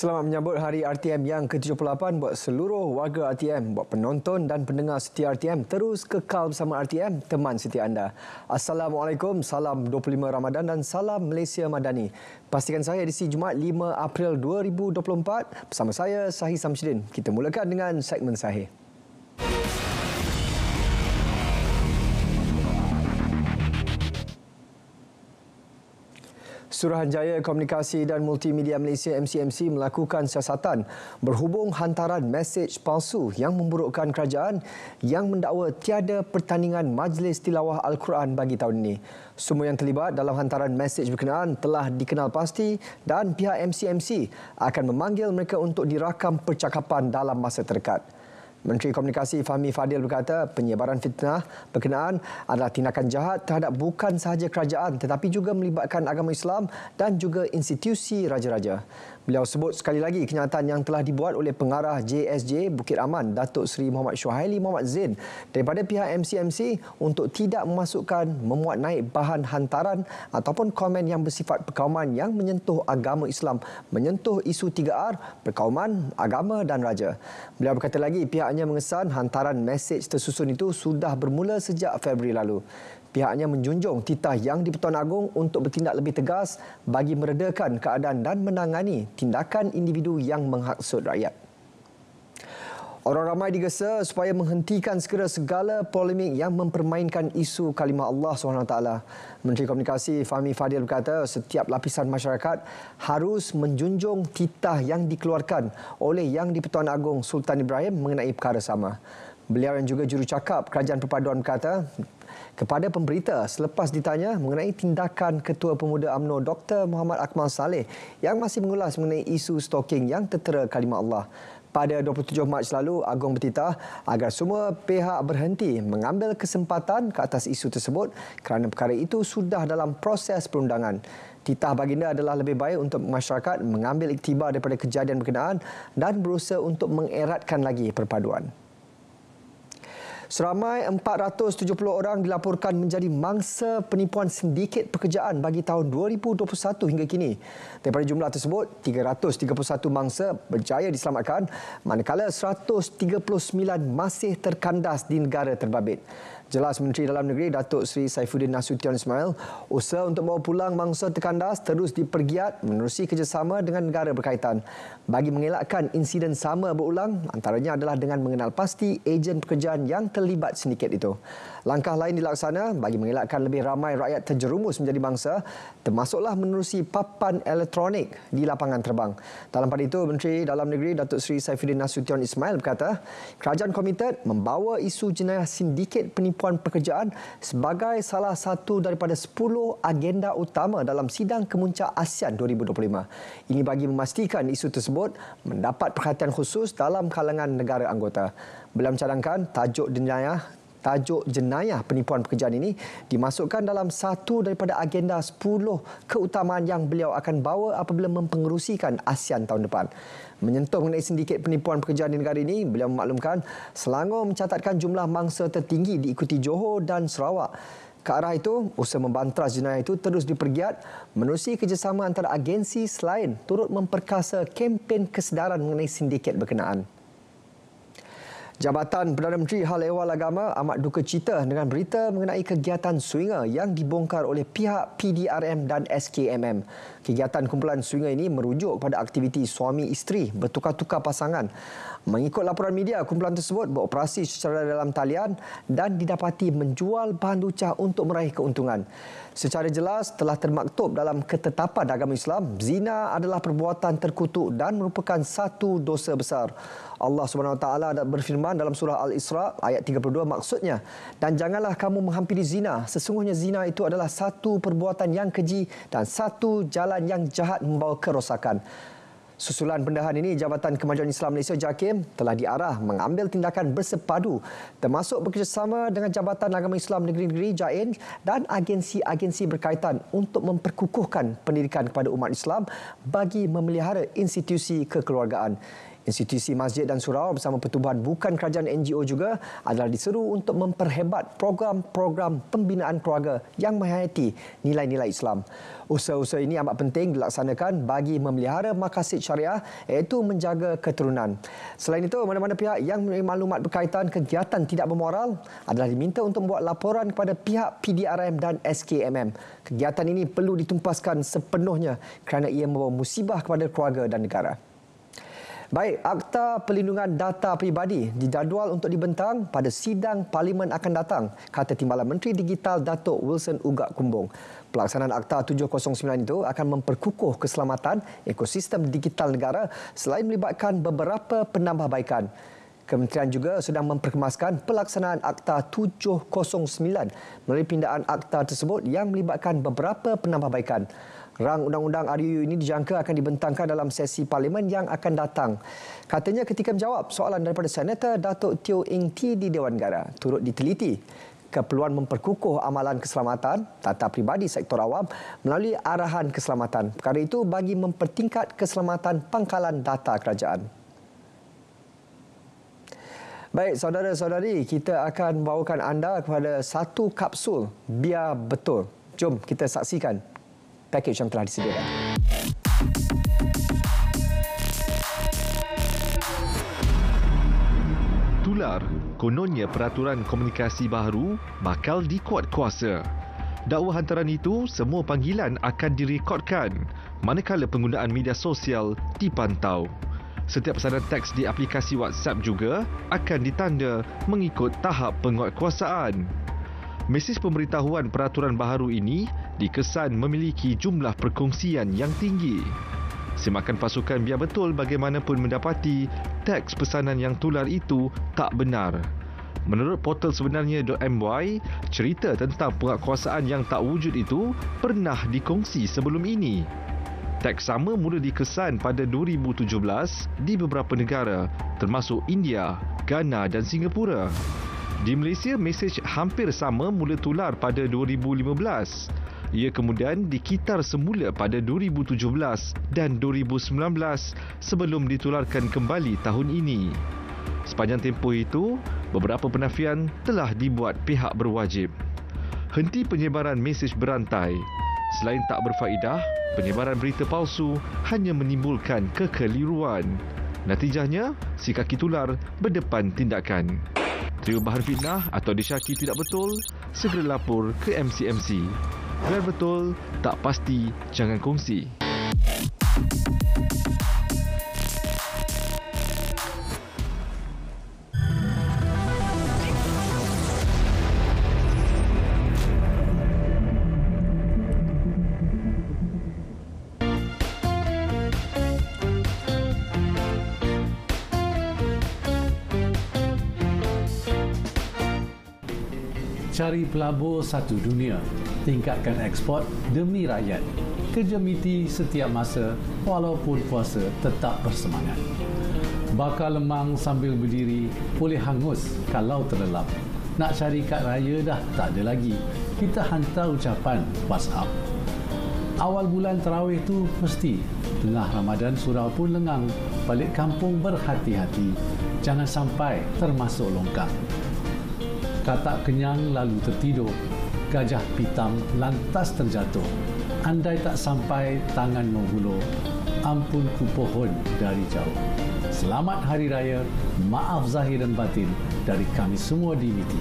Selamat menyambut Hari RTM yang ke-78 buat seluruh warga RTM, buat penonton dan pendengar setia RTM. Terus kekal bersama RTM, teman setia anda. Assalamualaikum, salam 25 Ramadan dan salam Malaysia Madani. Pastikan saya edisi Jumaat 5 April 2024 bersama saya, Sahih Samsudin. Kita mulakan dengan segmen Sahih. Suruhanjaya Komunikasi dan Multimedia Malaysia MCMC melakukan siasatan berhubung hantaran mesej palsu yang memburukkan kerajaan yang mendakwa tiada pertandingan Majlis Tilawah Al-Quran bagi tahun ini. Semua yang terlibat dalam hantaran mesej berkenaan telah dikenal pasti dan pihak MCMC akan memanggil mereka untuk dirakam percakapan dalam masa terdekat. Menteri Komunikasi Fahmi Fadil berkata penyebaran fitnah berkenaan adalah tindakan jahat terhadap bukan sahaja kerajaan tetapi juga melibatkan agama Islam dan juga institusi raja-raja. Beliau sebut sekali lagi kenyataan yang telah dibuat oleh pengarah JSJ Bukit Aman, Datuk Seri Muhammad Syuhaili Muhammad Zain daripada pihak MCMC untuk tidak memasukkan memuat naik bahan hantaran ataupun komen yang bersifat perkauman yang menyentuh agama Islam, menyentuh isu 3R, perkauman, agama dan raja. Beliau berkata lagi pihaknya mengesan hantaran mesej tersusun itu sudah bermula sejak Februari lalu. Pihaknya menjunjung titah Yang di-Pertuan Agong untuk bertindak lebih tegas bagi meredakan keadaan dan menangani tindakan individu yang menghasut rakyat. Orang ramai digesa supaya menghentikan segala polemik yang mempermainkan isu kalimah Allah SWT. Menteri Komunikasi Fahmi Fadil berkata setiap lapisan masyarakat harus menjunjung titah yang dikeluarkan oleh Yang di-Pertuan Agong Sultan Ibrahim mengenai perkara sama. Beliau yang juga jurucakap Kerajaan Perpaduan berkata kepada pemberita selepas ditanya mengenai tindakan Ketua Pemuda UMNO Dr. Muhammad Akmal Saleh yang masih mengulas mengenai isu stalking yang tertera kalimah Allah. Pada 27 Mac lalu, Agong bertitah agar semua pihak berhenti mengambil kesempatan ke atas isu tersebut kerana perkara itu sudah dalam proses perundangan. Titah baginda adalah lebih baik untuk masyarakat mengambil iktibar daripada kejadian berkenaan dan berusaha untuk mengeratkan lagi perpaduan. Seramai 470 orang dilaporkan menjadi mangsa penipuan sindiket pekerjaan bagi tahun 2021 hingga kini. Daripada jumlah tersebut, 331 mangsa berjaya diselamatkan, manakala 139 masih terkandas di negara terbabit. Jelas Menteri Dalam Negeri Datuk Seri Saifuddin Nasution Ismail, usaha untuk bawa pulang mangsa terkandas terus dipergiat menerusi kerjasama dengan negara berkaitan bagi mengelakkan insiden sama berulang, antaranya adalah dengan mengenal pasti ejen pekerjaan yang terlibat sindiket itu. Langkah lain dilaksana bagi mengelakkan lebih ramai rakyat terjerumus menjadi mangsa, termasuklah menerusi papan elektronik di lapangan terbang. Dalam pada itu, Menteri Dalam Negeri Datuk Seri Saifuddin Nasution Ismail berkata, kerajaan komited membawa isu jenayah sindiket penipuan pekerjaan sebagai salah satu daripada 10 agenda utama dalam sidang kemuncak ASEAN 2025. Ini bagi memastikan isu tersebut mendapat perhatian khusus dalam kalangan negara anggota. Beliau mencadangkan tajuk jenayah penipuan pekerjaan ini dimasukkan dalam satu daripada agenda 10 keutamaan yang beliau akan bawa apabila mempengerusikan ASEAN tahun depan. Menyentuh mengenai sindiket penipuan pekerjaan di negara ini, beliau memaklumkan Selangor mencatatkan jumlah mangsa tertinggi diikuti Johor dan Sarawak. Ke arah itu, usaha membantras jenayah itu terus dipergiat menerusi kerjasama antara agensi selain turut memperkasa kempen kesedaran mengenai sindiket berkenaan. Jabatan Perdana Menteri Hal Ehwal Agama amat duka cita dengan berita mengenai kegiatan swinger yang dibongkar oleh pihak PDRM dan SKMM. Kegiatan kumpulan swinger ini merujuk pada aktiviti suami isteri bertukar-tukar pasangan. Mengikut laporan media, kumpulan tersebut beroperasi secara dalam talian dan didapati menjual bahan lucah untuk meraih keuntungan. Secara jelas telah termaktub dalam ketetapan agama Islam, zina adalah perbuatan terkutuk dan merupakan satu dosa besar. Allah SWT berfirman dalam surah Al-Isra ayat 32 maksudnya, dan janganlah kamu menghampiri zina, sesungguhnya zina itu adalah satu perbuatan yang keji dan satu jalan yang jahat membawa kerosakan. Susulan pendahan ini, Jabatan Kemajuan Islam Malaysia JAKIM telah diarah mengambil tindakan bersepadu termasuk bekerjasama dengan Jabatan Agama Islam Negeri-Negeri JAIN dan agensi-agensi berkaitan untuk memperkukuhkan pendidikan kepada umat Islam bagi memelihara institusi kekeluargaan. Institusi Masjid dan Surau bersama pertubuhan bukan kerajaan NGO juga adalah diseru untuk memperhebat program-program pembinaan keluarga yang menghayati nilai-nilai Islam. Usaha-usaha ini amat penting dilaksanakan bagi memelihara maqasid syariah iaitu menjaga keturunan. Selain itu, mana-mana pihak yang memiliki maklumat berkaitan kegiatan tidak bermoral adalah diminta untuk membuat laporan kepada pihak PDRM dan SKMM. Kegiatan ini perlu ditumpaskan sepenuhnya kerana ia membawa musibah kepada keluarga dan negara. Baik, Akta Perlindungan Data Peribadi dijadual untuk dibentang pada sidang Parlimen akan datang, kata Timbalan Menteri Digital Datuk Wilson Ugak Kumbong. Pelaksanaan Akta 709 itu akan memperkukuh keselamatan ekosistem digital negara selain melibatkan beberapa penambahbaikan. Kementerian juga sedang memperkemaskan pelaksanaan Akta 709 melalui pindaan akta tersebut yang melibatkan beberapa penambahbaikan. Rang Undang-Undang RUU ini dijangka akan dibentangkan dalam sesi Parlimen yang akan datang. Katanya ketika menjawab soalan daripada Senator Datuk Teo Eng T di Dewan Negara, turut diteliti keperluan memperkukuh amalan keselamatan data pribadi sektor awam melalui arahan keselamatan. Perkara itu bagi mempertingkat keselamatan pangkalan data kerajaan. Baik, saudara-saudari, kita akan bawakan anda kepada satu kapsul Biar Betul. Jom kita saksikan pakej yang telah disediakan. Tular, kononnya peraturan komunikasi baharu bakal dikuat kuasa. Dakwa hantaran itu, semua panggilan akan direkodkan, manakala penggunaan media sosial dipantau. Setiap pesanan teks di aplikasi WhatsApp juga akan ditanda mengikut tahap penguatkuasaan. Mesej pemberitahuan peraturan baharu ini dikesan memiliki jumlah perkongsian yang tinggi. Semakan pasukan Biar Betul bagaimanapun mendapati teks pesanan yang tular itu tak benar. Menurut portal sebenarnya.my, cerita tentang penguatkuasaan yang tak wujud itu pernah dikongsi sebelum ini. Teks sama mula dikesan pada 2017 di beberapa negara termasuk India, Ghana dan Singapura. Di Malaysia, mesej hampir sama mula tular pada 2015. Ia kemudian dikitar semula pada 2017 dan 2019 sebelum ditularkan kembali tahun ini. Sepanjang tempoh itu, beberapa penafian telah dibuat pihak berwajib. Henti penyebaran mesej berantai. Selain tak berfaedah, penyebaran berita palsu hanya menimbulkan kekeliruan. Natijahnya, si kaki tular berdepan tindakan. Terima bahan fitnah atau disyaki tidak betul, segera lapor ke MCMC. Biar betul, tak pasti, jangan kongsi. Cari pelabur satu dunia, tingkatkan ekspor demi rakyat. Kerja miti setiap masa, walaupun puasa tetap bersemangat. Bakar lemang sambil berdiri boleh hangus kalau terlelap. Nak cari kad raya dah tak ada lagi. Kita hantar ucapan WhatsApp. Awal bulan tarawih tu mesti. Tengah Ramadan surau pun lengang. Balik kampung berhati-hati. Jangan sampai termasuk longkang. Katak kenyang lalu tertidur. Gajah pitam lantas terjatuh. Andai tak sampai tangan menghulur, ampun ku pohon dari jauh. Selamat Hari Raya, maaf zahir dan batin dari kami semua di MITI.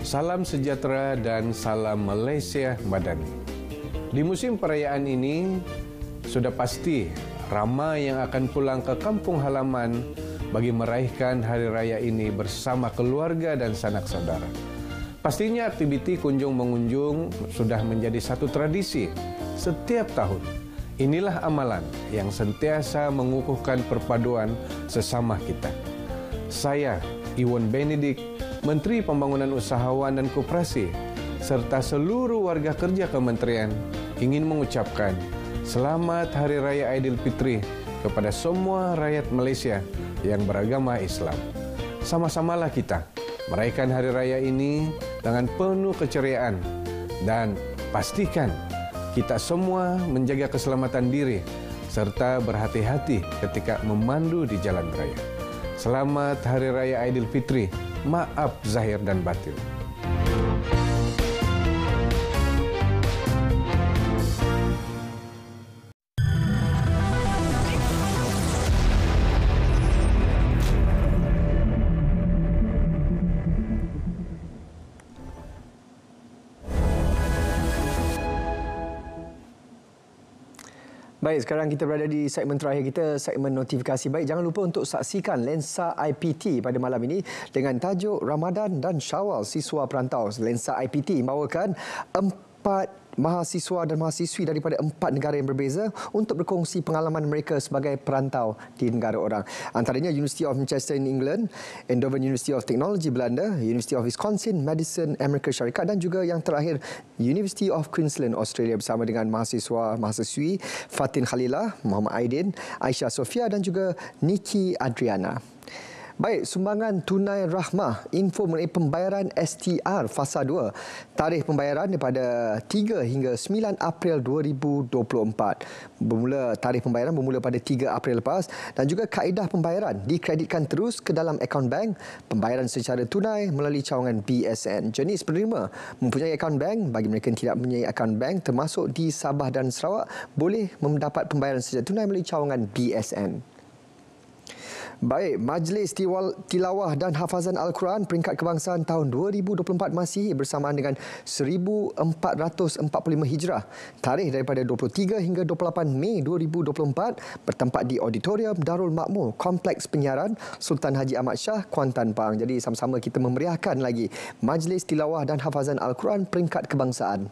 Salam sejahtera dan salam Malaysia Madani. Di musim perayaan ini, sudah pasti ramai yang akan pulang ke kampung halaman bagi meraihkan hari raya ini bersama keluarga dan sanak saudara. Pastinya aktiviti kunjung-mengunjung sudah menjadi satu tradisi setiap tahun. Inilah amalan yang sentiasa mengukuhkan perpaduan sesama kita. Saya, Iwan Benedict, Menteri Pembangunan Usahawan dan Koperasi, serta seluruh warga kerja kementerian ingin mengucapkan Selamat Hari Raya Aidilfitri kepada semua rakyat Malaysia yang beragama Islam. Sama-samalah kita merayakan hari raya ini dengan penuh keceriaan dan pastikan kita semua menjaga keselamatan diri serta berhati-hati ketika memandu di jalan raya. Selamat Hari Raya Aidilfitri. Maaf zahir dan batin. Baik, sekarang kita berada di segmen terakhir kita, segmen notifikasi. Baik, jangan lupa untuk saksikan Lensa IPT pada malam ini dengan tajuk Ramadan dan Syawal Siswa Perantau. Lensa IPT membawakan 4 mahasiswa dan mahasiswi daripada 4 negara yang berbeza untuk berkongsi pengalaman mereka sebagai perantau di negara orang. Antaranya University of Manchester in England, Eindhoven University of Technology Belanda, University of Wisconsin, Madison, Amerika Syarikat dan juga yang terakhir University of Queensland, Australia bersama dengan mahasiswi Fatin Khalilah, Muhammad Aidin, Aisyah Sofia dan juga Niki Adriana. Baik, sumbangan tunai rahmah, info mengenai pembayaran STR Fasa 2. Tarikh pembayaran daripada 3 hingga 9 April 2024. Tarikh pembayaran bermula pada 3 April lepas dan juga kaedah pembayaran dikreditkan terus ke dalam akaun bank, pembayaran secara tunai melalui cawangan BSN. Jenis penerima mempunyai akaun bank, bagi mereka yang tidak mempunyai akaun bank termasuk di Sabah dan Sarawak boleh mendapat pembayaran secara tunai melalui cawangan BSN. Baik, Majlis Tilawah dan Hafazan Al-Quran peringkat kebangsaan tahun 2024 Masihi bersamaan dengan 1445 Hijrah. Tarikh daripada 23 hingga 28 Mei 2024 bertempat di Auditorium Darul Makmur, Kompleks Penyiaran Sultan Haji Ahmad Shah, Kuantan, Pahang. Jadi sama-sama kita memeriahkan lagi Majlis Tilawah dan Hafazan Al-Quran peringkat kebangsaan.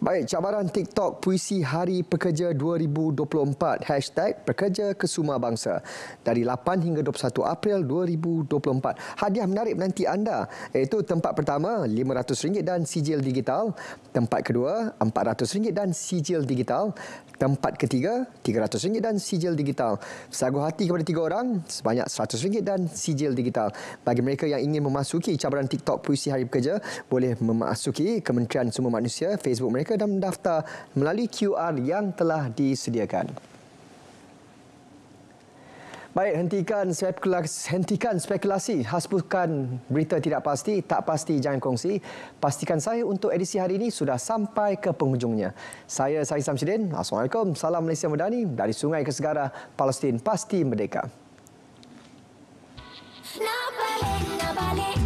Baik, cabaran TikTok Puisi Hari Pekerja 2024 #Pekerja Kesuma Bangsa dari 8 hingga 21 April 2024. Hadiah menarik menanti anda iaitu tempat pertama RM500 dan sijil digital, tempat kedua RM400 dan sijil digital, tempat ketiga RM300 dan sijil digital. Sagu hati kepada 3 orang sebanyak RM100 dan sijil digital. Bagi mereka yang ingin memasuki cabaran TikTok Puisi Hari Pekerja boleh memasuki Kementerian Sumber Manusia Facebook mereka dan mendaftar melalui QR yang telah disediakan. Baik, hentikan spekulasi, hapuskan berita tidak pasti, tak pasti jangan kongsi. Pastikan saya untuk edisi hari ini sudah sampai ke penghujungnya. Saya Syahid Samsudin. Assalamualaikum. Salam Malaysia Madani dari sungai ke segara, Palestin pasti merdeka. Nak balik, nak balik.